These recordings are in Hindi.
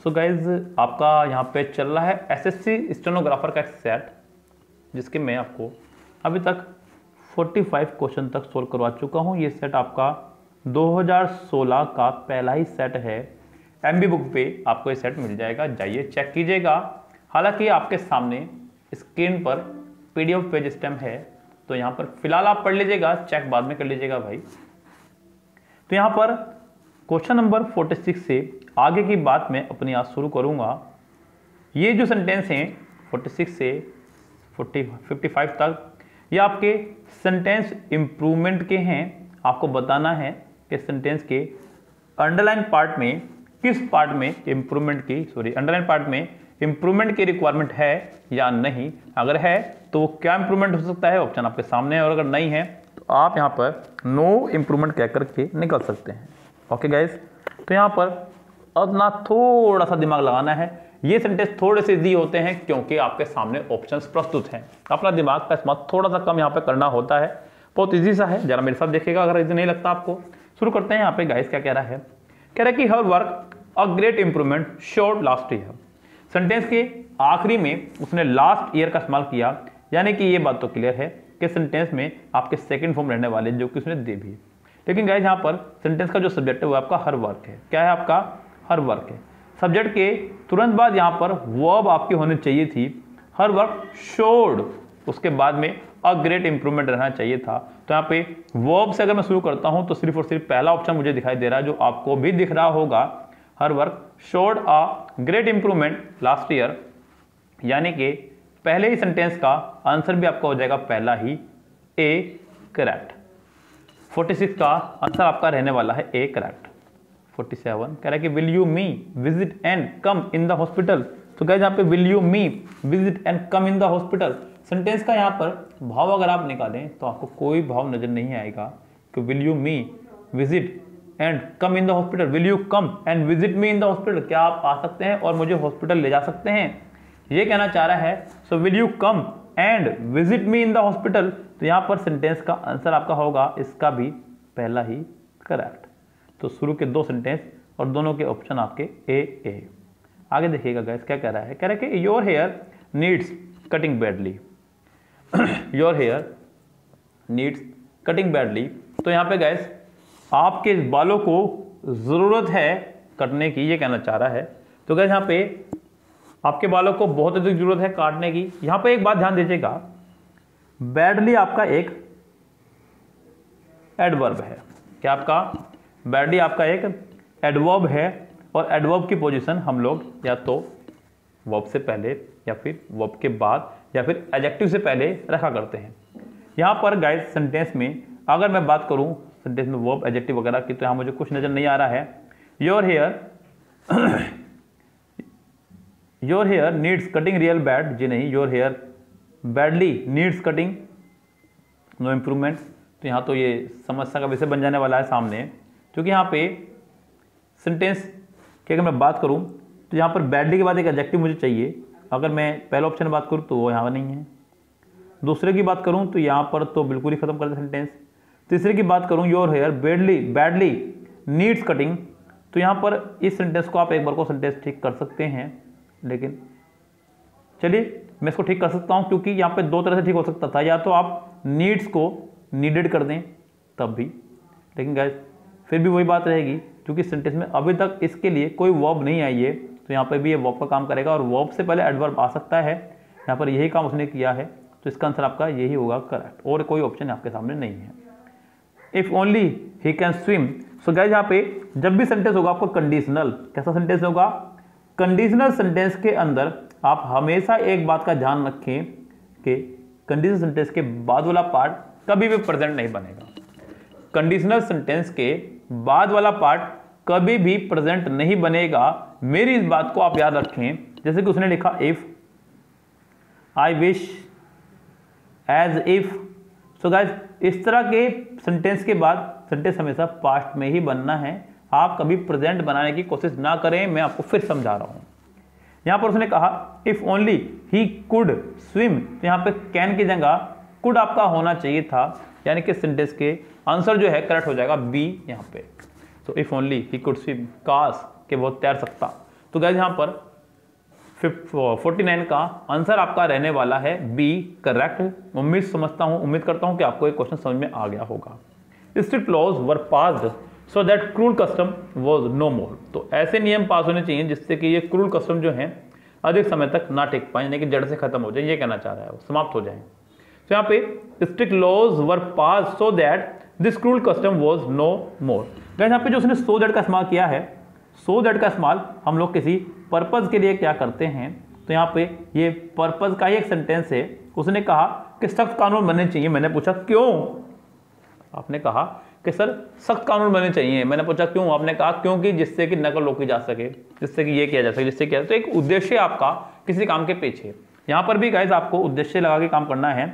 सो गाइज आपका यहाँ पे चल रहा है एसएससी स्टेनोग्राफर का एक सेट, जिसके मैं आपको अभी तक 45 क्वेश्चन तक सोल्व करवा चुका हूँ। ये सेट आपका 2016 का पहला ही सेट है। एमबी बुक पे आपको ये सेट मिल जाएगा, जाइए चेक कीजिएगा। हालांकि आपके सामने स्क्रीन पर पीडीएफ पेज स्टैम है, तो यहाँ पर फिलहाल आप पढ़ लीजिएगा, चेक बाद में कर लीजिएगा भाई। तो यहाँ पर क्वेश्चन नंबर 46 से आगे की बात मैं अपनी आज शुरू करूँगा। ये जो सेंटेंस हैं 46 से 55 तक, ये आपके सेंटेंस इम्प्रूवमेंट के हैं। आपको बताना है कि सेंटेंस के अंडरलाइन पार्ट में किस पार्ट में इम्प्रूवमेंट की अंडरलाइन पार्ट में इम्प्रूवमेंट की रिक्वायरमेंट है या नहीं। अगर है तो क्या इम्प्रूवमेंट हो सकता है, ऑप्शन आपके सामने है, और अगर नहीं है तो आप यहाँ पर नो इम्प्रूवमेंट कह करके निकल सकते हैं। ओके गाइस, तो यहाँ पर अपना थोड़ा सा दिमाग लगाना है। ये सेंटेंस थोड़े से इजी होते हैं क्योंकि आपके सामने ऑप्शंस प्रस्तुत हैं। अपना दिमाग का इस्तेमाल थोड़ा सा कम यहाँ पे करना होता है। बहुत इजी सा है, जरा मेरे साथ देखिएगा अगर इजी नहीं लगता आपको। शुरू करते हैं। यहाँ पे गाइस क्या कह रहा है, कह रहा है कि her work a great improvement showed last year. Sentence के आखिरी में उसने लास्ट ईयर का इस्तेमाल किया, यानी कि ये बात तो क्लियर है कि सेंटेंस में आपके सेकंड फॉर्म रहने वाले जो कि उसने दे भी। लेकिन गाइस यहाँ पर सेंटेंस का जो सब्जेक्ट है वो आपका हर वर्क है। क्या है आपका? हर वर्क है। सब्जेक्ट के तुरंत बाद यहाँ पर वर्ब आपकी होनी चाहिए थी, हर वर्क शोड, उसके बाद में अ ग्रेट इंप्रूवमेंट रहना चाहिए था। तो यहाँ पे वर्ब से अगर मैं शुरू करता हूँ तो सिर्फ और सिर्फ पहला ऑप्शन मुझे दिखाई दे रहा है, जो आपको भी दिख रहा होगा, her work showed a great improvement last year, यानी कि पहले ही सेंटेंस का आंसर भी आपका हो जाएगा पहला ही, ए करेक्ट। 46 का आंसर आपका रहने वाला है ए करेक्ट। 47 कह रहा है कि will you me visit and come in the hospital. तो गाइस यहाँ पे will you me visit and come in the hospital, sentence का यहाँ पर भाव अगर आप निकालें तो आपको कोई भाव नजर नहीं आएगा कि will you me visit and come in the hospital. Will you come and visit me in the hospital, क्या आप आ सकते हैं और मुझे हॉस्पिटल ले जा सकते हैं, ये कहना चाह रहा है। So will you come and visit me in the hospital, तो यहाँ पर सेंटेंस का आंसर आपका होगा इसका भी पहला ही करेक्ट। तो शुरू के दो सेंटेंस और दोनों के ऑप्शन आपके ए। आगे देखिएगा गाइस क्या कह रहा है, कह रहा है कि your hair needs cutting badly. Your hair needs cutting badly, तो यहाँ पे गाइस आपके बालों को जरूरत है कटने की, ये कहना चाह रहा है। तो गाइस यहाँ पे आपके बालों को बहुत अधिक जरूरत है काटने की। यहाँ पे एक बात ध्यान दीजिएगा, बैडली आपका एक एडवर्ब है। क्या आपका? बैडली आपका एक एडवर्ब है, और एडवर्ब की पोजीशन हम लोग या तो वर्ब से पहले या फिर वर्ब के बाद या फिर एडजेक्टिव से पहले रखा करते हैं। यहाँ पर गाइस सेंटेंस में अगर मैं बात करूँ सेंटेंस में वर्ब एडजेक्टिव वगैरह की, तो यहाँ मुझे कुछ नजर नहीं आ रहा है। Your hair needs cutting real bad, जी नहीं, your hair badly needs cutting no improvement. तो यहाँ तो ये समस्या का विषय बन जाने वाला है सामने, क्योंकि यहाँ पे सेंटेंस की अगर मैं बात करूँ तो यहाँ पर बैडली के बाद एक एडजेक्टिव मुझे चाहिए। अगर मैं पहले ऑप्शन में बात करूँ तो वो यहाँ नहीं है। दूसरे की बात करूँ तो यहाँ पर तो बिल्कुल ही खत्म कर दे सेंटेंस। तीसरे की बात करूँ, your hair badly needs cutting, तो यहाँ पर इस सेंटेंस को आप एक बार को सेंटेंस ठीक कर सकते हैं, लेकिन चलिए मैं इसको ठीक कर सकता हूँ, क्योंकि यहाँ पे दो तरह से ठीक हो सकता था। या तो आप नीड्स को नीडेड कर दें तब भी, लेकिन गाइस फिर भी वही बात रहेगी, क्योंकि सेंटेंस में अभी तक इसके लिए कोई वर्ब नहीं आई है, तो यहाँ पे भी ये वर्ब का काम करेगा, और वर्ब से पहले एडवर्ब आ सकता है। यहाँ पर यही काम उसने किया है, तो इसका आंसर आपका यही होगा करेक्ट, और कोई ऑप्शन आपके सामने नहीं है। If only he can swim, so guys यहाँ पे जब भी सेंटेंस होगा आपको कंडीशनल, कैसा सेंटेंस होगा? कंडीशनल सेंटेंस के अंदर आप हमेशा एक बात का ध्यान रखें कि कंडीशनल सेंटेंस के बाद वाला पार्ट कभी भी प्रेजेंट नहीं बनेगा। कंडीशनल सेंटेंस के बाद वाला पार्ट कभी भी प्रेजेंट नहीं बनेगा, मेरी इस बात को आप याद रखें। जैसे कि उसने लिखा if, I wish, as if. So guys इस तरह के सेंटेंस के बाद सेंटेंस हमेशा पास्ट में ही बनना है, आप कभी प्रेजेंट बनाने की कोशिश ना करें। मैं आपको फिर समझा रहा हूं। यहां पर उसने कहा if only he could swim, तो यहां पे कैन की जगह कुड आपका होना चाहिए था, यानी कि सेंटेंस के आंसर जो है करेक्ट हो जाएगा बी यहाँ पे। तो if only he could swim, काश के वो तैर सकता। तो गाइस यहाँ पर 49 का आंसर आपका रहने वाला है बी करेक्ट। उम्मीद करता हूं कि आपको एक क्वेश्चन समझ में आ गया होगा। Strict laws were passed so that cruel custom was no more. तो ऐसे नियम पास होने चाहिए जिससे कि ये क्रूल कस्टम जो है अधिक समय तक ना टिक पाए, यानी कि जड़ से खत्म हो जाए, ये कहना चाह रहा है, वो समाप्त हो जाए। तो यहाँ पे strict laws were pass so that this cruel custom was no more. Guys यहाँ पे जो उसने सो दैट का इस्तेमाल किया है, सो दैट का इस्तेमाल हम लोग किसी पर्पज के लिए क्या करते हैं, तो यहाँ पे ये पर्पज का ही एक सेंटेंस है। उसने कहा कि सख्त कानून बनने चाहिए। मैंने पूछा क्यों? आपने कहा कि सर सख्त कानून बनने चाहिए। मैंने पूछा क्यों? आपने कहा क्योंकि जिससे कि नकल रोकी जा सके, जिससे कि ये किया जा सके, जिससे क्या, तो एक उद्देश्य आपका किसी काम के पीछे। यहाँ पर भी गाइस आपको उद्देश्य लगा के काम करना है।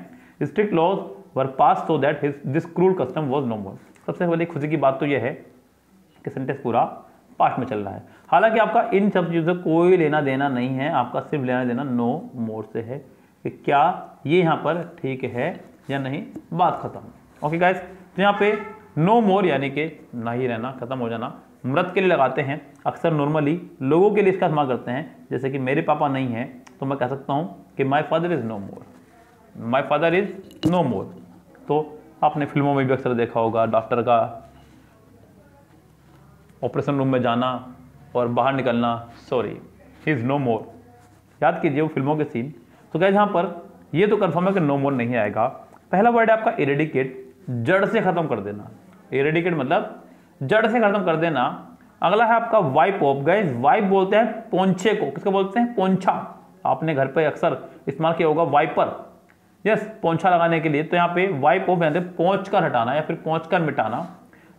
Strict laws were pass so that this cruel custom was no more. सबसे बड़ी खुशी की बात तो यह है कि सेंटेंस पूरा पास्ट में चल रहा है। हालांकि आपका इन सब चीज़ों से कोई लेना देना नहीं है, आपका सिर्फ लेना देना नो मोर से है कि क्या ये यहाँ पर ठीक है या नहीं, बात खत्म। ओके गाइस, तो यहाँ पे नो मोर यानी कि ना ही रहना, खत्म हो जाना, मृत के लिए लगाते हैं। अक्सर नॉर्मली लोगों के लिए इसका इस्तेमाल करते हैं। जैसे कि मेरे पापा नहीं हैं तो मैं कह सकता हूँ कि my father is no more, my father is no more. तो आपने फिल्मों में भी अक्सर देखा होगा, डॉक्टर का ऑपरेशन रूम में जाना और बाहर निकलना, सॉरी ही इज़ नो मोर। याद कीजिए वो फिल्मों के सीन। तो गाइस यहाँ पर ये तो कंफर्म है कि नो मोर नहीं आएगा। पहला वर्ड है आपका इरेडिकेट, जड़ से खत्म कर देना। इरेडिकेट मतलब जड़ से खत्म कर देना। अगला है आपका वाइप ऑफ। गाइस वाइप बोलते हैं पोंछे को। किसको बोलते हैं? पोंछा। आपने घर पे अक्सर इस्तेमाल किया होगा वाइपर, यस, पोंछा लगाने के लिए। तो यहाँ पे वाइप ऑफ यानी पोंछ कर हटाना या फिर पोंछ कर मिटाना।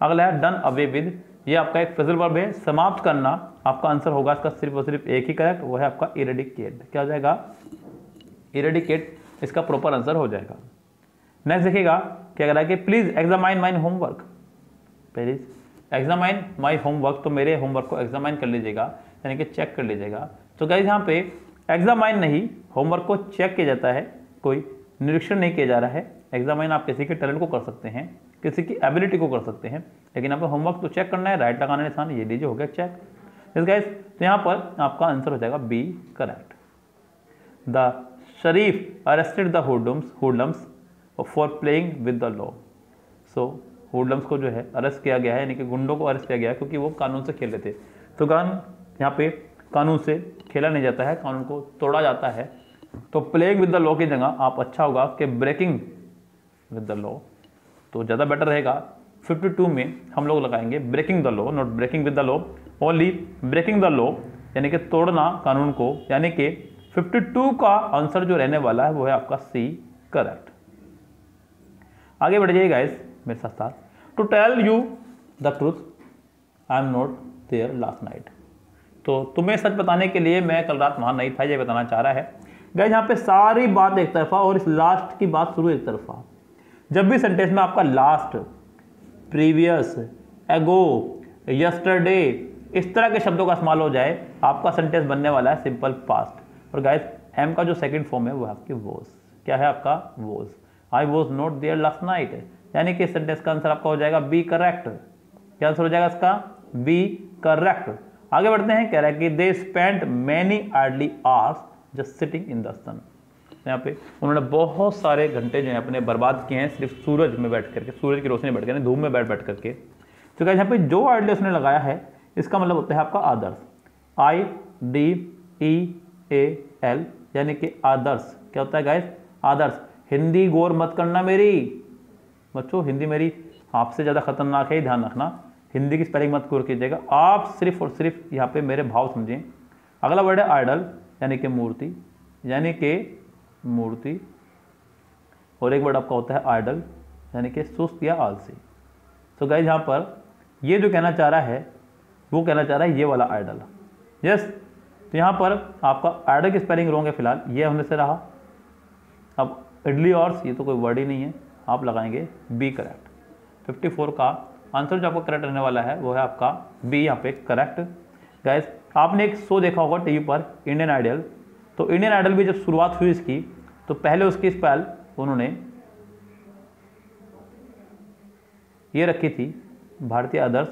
अगला है डन अवे विद, ये आपका एक फ्रेजल वर्ब है, समाप्त करना। आपका आंसर होगा इसका सिर्फ और सिर्फ एक ही करेक्ट, वो है आपका इरेडिकेट। क्या हो जाएगा? इरेडिकेट इसका प्रॉपर आंसर हो जाएगा। नेक्स्ट देखिएगा क्या कह रहा है कि please examine my homework. Please examine my homework, तो मेरे होमवर्क को एग्जामाइन कर लीजिएगा, यानी कि चेक कर लीजिएगा। तो गाइस यहाँ पे एग्जामाइन नहीं, होमवर्क को चेक किया जाता है, कोई निरीक्षण नहीं किया जा रहा है। एग्जामाइन आप किसी के टैलेंट को कर सकते हैं, किसी की एबिलिटी को कर सकते हैं, लेकिन यहाँ पर होमवर्क तो चेक करना है, राइट लगाना निशान, ये लीजिए, हो गया चेक। इस गाइस तो यहाँ पर आपका आंसर हो जाएगा B correct. The sheriff arrested the hoodlums for playing with the law. So hoodlums को जो है अरेस्ट किया गया है, यानी कि गुंडों को अरेस्ट किया गया है क्योंकि वो कानून से खेल रहे थे। तो यहाँ पे कानून से खेला नहीं जाता है, कानून को तोड़ा जाता है। तो प्लेइंग विद द लॉ की जगह आप अच्छा होगा कि ब्रेकिंग विद द लॉ, तो ज़्यादा बेटर रहेगा। 52 में हम लोग लगाएंगे breaking the law, not breaking with the law, only breaking the law, यानी कि तोड़ना कानून को। यानी कि 52 का आंसर जो रहने वाला है वो है आपका सी करेक्ट। आगे बढ़ जाइए गाइस मेरे साथ साथ। To tell you the truth I am not there last night. तो तुम्हें सच बताने के लिए मैं कल रात वहाँ नहीं था, ये बताना चाह रहा है। गाइस यहाँ पे सारी बात एक तरफा और इस लास्ट की बात शुरू एक तरफा। जब भी सेंटेंस में आपका लास्ट, प्रीवियस, एगो, यस्टरडे, इस तरह के शब्दों का इस्तेमाल हो जाए, आपका सेंटेंस बनने वाला है सिंपल पास्ट। और गाइस एम का जो सेकंड फॉर्म है वो आपकी वॉज। क्या है आपका? Was. I was not there last night, यानी कि सेंटेंस का आंसर आपका हो जाएगा बी करेक्ट। क्या आंसर हो जाएगा इसका? B correct. आगे बढ़ते हैं। कह रहा है कि they spent many orderly hours just sitting in the sun. यहाँ पे उन्होंने बहुत सारे घंटे जो है अपने बर्बाद किए हैं सिर्फ सूरज में बैठ करके, सूरज की रोशनी में बैठ करके, धूप में बैठ करके। तो क्या यहाँ पे जो आइडिया उसने लगाया है इसका मतलब होता है आपका आदर्श, IDEAL, यानी कि आदर्श। क्या होता है गाइस? आदर्श। हिंदी गौर मत करना मेरी बच्चों, हिंदी मेरी आपसे ज़्यादा खतरनाक है, ध्यान रखना। हिंदी की स्पेलिंग मत गौर कीजिएगा, आप सिर्फ और सिर्फ यहाँ पे मेरे भाव समझें। अगला वर्ड है आइडल, यानी कि मूर्ति, यानी कि मूर्ति। और एक वर्ड आपका होता है आइडल, यानी कि सुस्त या आलसी। तो गाइस यहाँ पर ये जो कहना चाह रहा है वो कहना चाह रहा है ये वाला आइडल, यस। तो यहाँ पर आपका आइडल की स्पेलिंग रॉन्ग है फिलहाल, ये होने से रहा। अब इडली और ये तो कोई वर्ड ही नहीं है, आप लगाएंगे बी करेक्ट। 54 का आंसर जो आपका करेक्ट रहने वाला है वो है आपका बी यहाँ पे करेक्ट। गाइस आपने एक शो देखा होगा टीवी पर, इंडियन आइडल। तो इंडियन आइडल भी जब शुरुआत हुई इसकी तो पहले उसकी स्पेल उन्होंने ये रखी थी भारतीय आदर्श,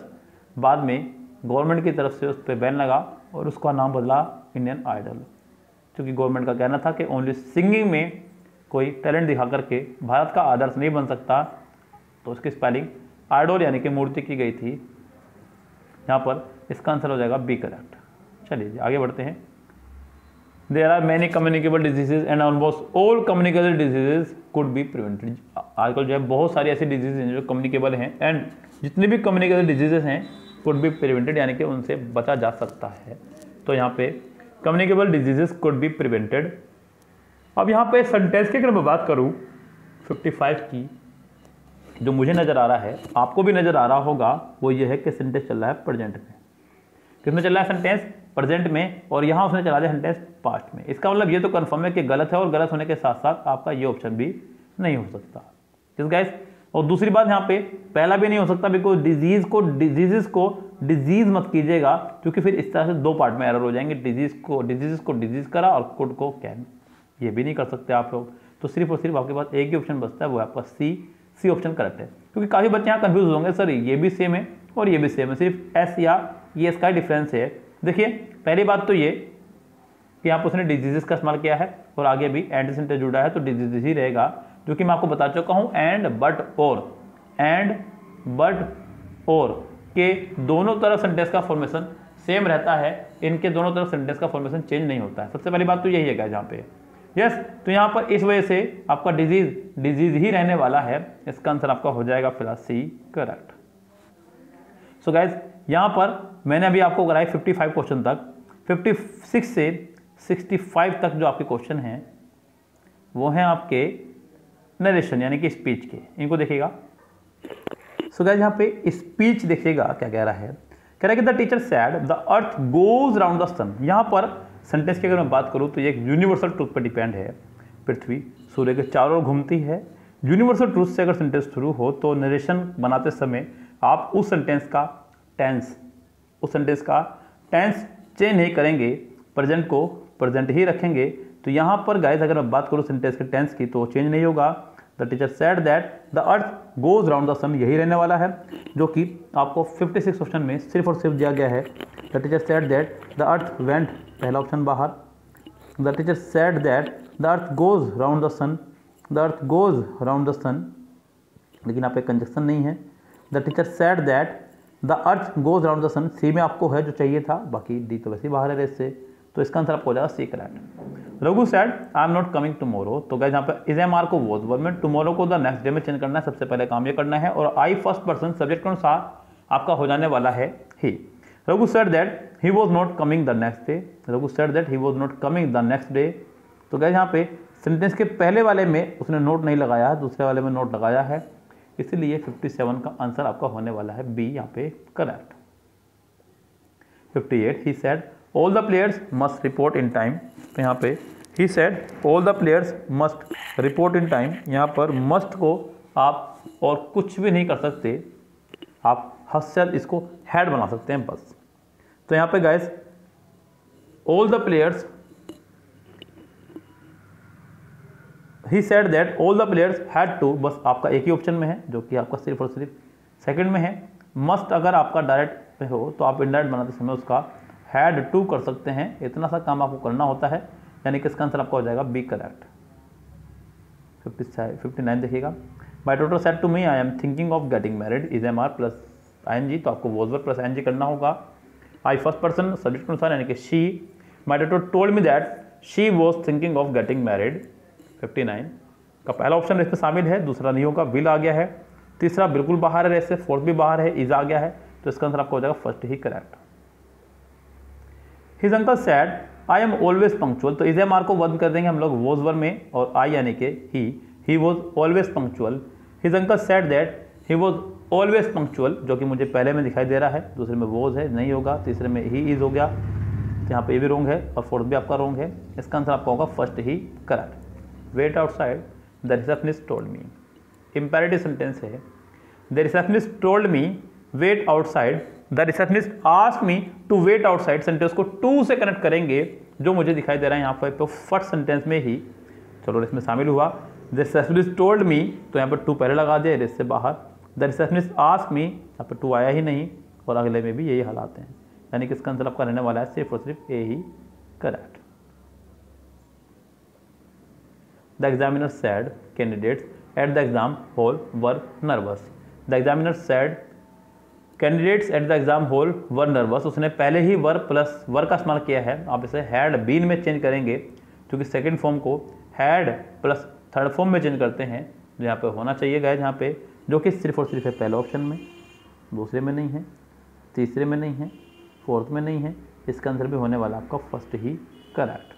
बाद में गवर्नमेंट की तरफ से उस पर बैन लगा और उसका नाम बदला इंडियन आइडल, क्योंकि गवर्नमेंट का कहना था कि ओनली सिंगिंग में कोई टैलेंट दिखा करके भारत का आदर्श नहीं बन सकता, तो उसकी स्पेलिंग आइडल यानी कि मूर्ति की गई थी। यहाँ पर इसका आंसर हो जाएगा बी करेक्ट। चलिए आगे बढ़ते हैं। There are many communicable diseases and almost all communicable diseases could be prevented. आजकल जो है बहुत सारी ऐसी डिजीज हैं जो कम्युनिकेबल हैं, एंड जितनी भी कम्युनिकेबल डिजीजेज हैं कुड बी प्रिवेंटेड यानी कि उनसे बचा जा सकता है। तो यहाँ पे communicable diseases could be prevented. अब यहाँ पे सेंटेंस की अगर मैं बात करूँ 55 की, जो मुझे नज़र आ रहा है आपको भी नज़र आ रहा होगा, वो ये है कि सेंटेंस चल रहा है प्रेजेंट में। किसमें चल रहा है सेंटेंस? प्रेजेंट में, और यहाँ उसने चला दिया सेंटेंस पास्ट में। इसका मतलब ये तो कन्फर्म है कि गलत है, और गलत होने के साथ साथ आपका ये ऑप्शन भी नहीं हो सकता। किस गाइस? और दूसरी बात यहाँ पे पहला भी नहीं हो सकता, बिकॉज डिजीज को डिजीज मत कीजिएगा, क्योंकि फिर इस तरह से दो पार्ट में एरर हो जाएंगे। डिजीज को डिजीज करा और कुड को कैन, ये भी नहीं कर सकते आप लोग। तो सिर्फ और सिर्फ आपके पास एक ही ऑप्शन बचता है, वो आपका सी ऑप्शन करेक्ट है। क्योंकि काफ़ी बच्चे यहाँ कंफ्यूज होंगे, सर ये भी सेम है और ये भी सेम है, सिर्फ एस या ये इसका डिफरेंस है। देखिए पहली बात तो ये कि यहाँ पर उसने डिजीजेस का इस्तेमाल किया है और आगे भी एंड सेंटेंस जुड़ा है, तो डिजीज ही रहेगा, जो कि मैं आपको बता चुका हूँ। एंड बट और के दोनों तरफ सेंटेंस का फॉर्मेशन सेम रहता है, इनके दोनों तरफ सेंटेंस का फॉर्मेशन चेंज नहीं होता है। सबसे पहली बात तो यही है यहाँ पे। यस, तो यहाँ पर इस वजह से आपका डिजीज ही रहने वाला है। इसका आंसर आपका हो जाएगा फिलहाल सी करेक्ट। सो गाइज यहाँ पर मैंने अभी आपको कराया 55 क्वेश्चन तक। 56 से 65 तक जो आपके क्वेश्चन हैं वो हैं आपके नरेशन यानी कि स्पीच के, इनको देखिएगा। सो गाइज यहाँ पे स्पीच देखिएगा क्या कह रहा है। कह रहा है कि the teacher said the earth goes round the sun. यहाँ पर सेंटेंस की अगर मैं बात करूँ तो ये एक यूनिवर्सल ट्रूथ पर डिपेंड है। पृथ्वी सूर्य के चारों ओर घूमती है। यूनिवर्सल ट्रूथ से अगर सेंटेंस शुरू हो तो नरेशन बनाते समय आप उस सेंटेंस का टेंस चेंज नहीं करेंगे, प्रेजेंट को प्रेजेंट ही रखेंगे। तो यहाँ पर गाइस अगर मैं बात करूँ सेंटेंस के टेंस की तो चेंज नहीं होगा। The teacher said that the earth goes round the sun, यही रहने वाला है, जो कि आपको 56 ऑप्शन में सिर्फ और सिर्फ दिया गया है। The teacher said that the earth went, पहला ऑप्शन बाहर। The teacher said that the earth goes round the sun, the earth goes round the sun, लेकिन यहाँ पे कंजक्शन नहीं है। The teacher said that the earth goes round the sun, C में आपको है जो चाहिए था, बाकी डी तो वैसे ही बाहर है रेस से, तो इसका आंसर आपको हो जाएगा C correct. Raghu said I am not coming tomorrow, तो गाइस यहाँ पे इज एम आर को वॉज वर्ब में, टुमारो को द नेक्स्ट डे में चेंज करना है, सबसे पहले काम ये करना है। और आई फर्स्ट पर्सन सब्जेक्ट के अनुसार आपका हो जाने वाला है ही। Raghu said that he was not coming the next day, Raghu said that he was not coming the next day. तो गाइस यहाँ पे सेंटेंस के पहले वाले में उसने नोट नहीं लगाया है, दूसरे वाले में नोट लगाया है, इसलिए 57 का आंसर आपका होने वाला है बी यहाँ पे correct. 58 he said all the players must report in time, तो यहाँ पे he said all the players must report in time, यहाँ पर मस्ट को आप और कुछ भी नहीं कर सकते, आप हद इसको हेड बना सकते हैं बस। तो यहाँ पे guys all the players, he said that all the players had to, बस आपका एक ही ऑप्शन में है जो कि आपका सिर्फ और सिर्फ सेकंड में है। मस्ट अगर आपका डायरेक्ट पे हो तो आप इनडायरेक्ट बनाते समय उसका हैड टू कर सकते हैं, इतना सा काम आपको करना होता है, यानी कि इसका आंसर आपका हो जाएगा बी करेक्ट। 59 देखिएगा। My daughter said to me I am thinking of getting married, is am are plus ing, तो आपको वॉज वर्ब प्लस आईएनजी करना होगा। आई फर्स्ट पर्सन सब्जेक्ट के अनुसार यानी कि she, my daughter told me that she was thinking of getting married. 59 का पहला ऑप्शन इसमें शामिल है, दूसरा नहीं होगा, विल आ गया है, तीसरा बिल्कुल बाहर है, इससे फोर्थ भी बाहर है, इज आ गया है, तो इसका आंसर आपका हो जाएगा फर्स्ट ही correct. His uncle said I am always punctual, तो इज एम आर को वर्ब कर देंगे हम लोग वॉज वर्ब में, और आई यानी कि he was always punctual. His uncle said that he was always punctual, जो कि मुझे पहले में दिखाई दे रहा है, दूसरे में वॉज है, नहीं होगा, तीसरे में ही इज हो गया, तो यहाँ पे ये भी रोंग है और फोर्थ भी आपका रोंग है, इसका आंसर आपका होगा फर्स्ट ही correct. Wait outside the receptionist told me, imperative sentence है। The receptionist told me wait outside, the receptionist asked me to wait outside, sentence को टू से कनेक्ट करेंगे, जो मुझे दिखाई दे रहा है यहाँ पर तो फर्स्ट सेंटेंस में ही, चलो इसमें शामिल हुआ। द रिसेप्शनिस्ट टोल्ड मी, तो यहाँ पर टू पहले लगा दिया, इससे बाहर। द रिसेप्शनिस्ट आस्क्ड मी, यहाँ पर टू आया ही नहीं, और अगले में भी यही हालात हैं, यानी कि इसका आंसर आपका रहने वाला है सिर्फ और सिर्फ ए ही correct. The examiner said candidates at the exam hall were nervous. The examiner said candidates at the exam hall were nervous. उसने पहले ही वर प्लस वर का इस्तेमाल किया है, आप इसे हैड बीन में चेंज करेंगे, क्योंकि सेकंड फॉर्म को हैड प्लस थर्ड फॉर्म में चेंज करते हैं, जो यहाँ पे होना चाहिए गाइस, यहाँ पे जो कि सिर्फ और सिर्फ है पहले ऑप्शन में, दूसरे में नहीं है, तीसरे में नहीं है, फोर्थ में नहीं है। इसका आंसर भी होने वाला आपका फर्स्ट ही करेक्ट।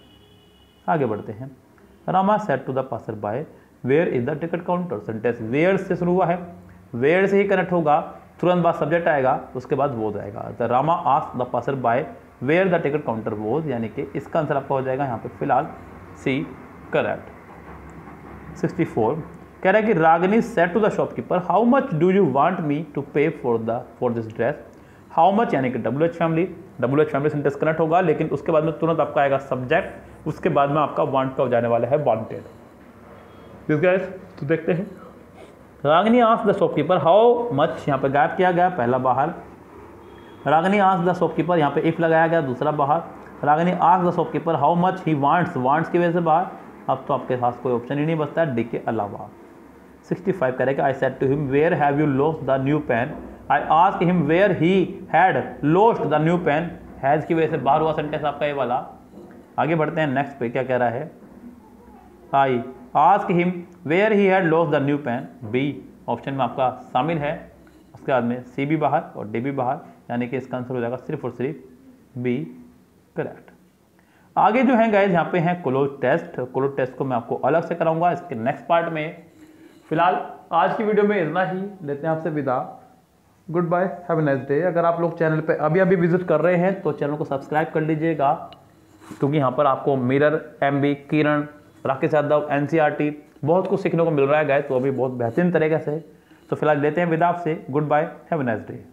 आगे बढ़ते हैं। Rama said to the passer by where is the ticket counter. Sentence where से शुरू हुआ है, वेयर से ही कनेक्ट होगा, तुरंत बाद सब्जेक्ट आएगा, उसके बाद वोज आएगा। The Rama asked the passer by where the ticket counter was, यानी कि इसका आंसर आपका हो जाएगा यहाँ पे फिलहाल सी करेक्ट। 64 कह रहा है कि Ragini said to the shopkeeper how much do you want me to pay for this dress. How much यानी कि WH फैमिली सेंटेंस कनेक्ट होगा, लेकिन उसके बाद में तुरंत आपका आएगा सब्जेक्ट, उसके बाद में आपका वांट का हो जाने वाला है वांटेड। दिस गाइस, तो देखते हैं। Ragini asked the shopkeeper how much, यहाँ पे गायब किया गया, पहला बाहर। रागिनी आस्क्ड द शॉपकीपर, यहाँ पे इफ लगाया गया, दूसरा बाहर। Ragini asked the shopkeeper how much he wants की वजह से बाहर। अब तो आपके पास कोई ऑप्शन ही नहीं बचता है डी के अलावा। 65 करेगा I said to him where have you lost the new pen. I asked him where he had lost the new pen. Has की वजह से बाहर हुआ सेंटेंस आपका ये वाला। आगे बढ़ते हैं नेक्स्ट पे, क्या कह रहा है। I asked him where he had lost the new pen. B option में आपका शामिल है, उसके बाद में सी भी बाहर और डी भी बाहर, यानी कि इसका आंसर हो जाएगा सिर्फ और सिर्फ बी करेक्ट। आगे जो है गाइस, यहाँ पे है क्लोज टेस्ट। क्लोज टेस्ट को मैं आपको अलग से कराऊंगा इसके नेक्स्ट पार्ट में। फिलहाल आज की वीडियो में इतना ही, लेते हैं आपसे विदा। Goodbye, have a nice day. अगर आप लोग चैनल पे अभी विजिट कर रहे हैं तो चैनल को सब्सक्राइब कर लीजिएगा, क्योंकि यहाँ पर आपको मिरर, MB, किरण, राकेश यादव, NCERT बहुत कुछ सीखने को मिल रहा है गाइस, तो अभी बहुत बेहतरीन तरीके से। तो फिलहाल लेते हैं विदा आपसे। Goodbye, have a nice day.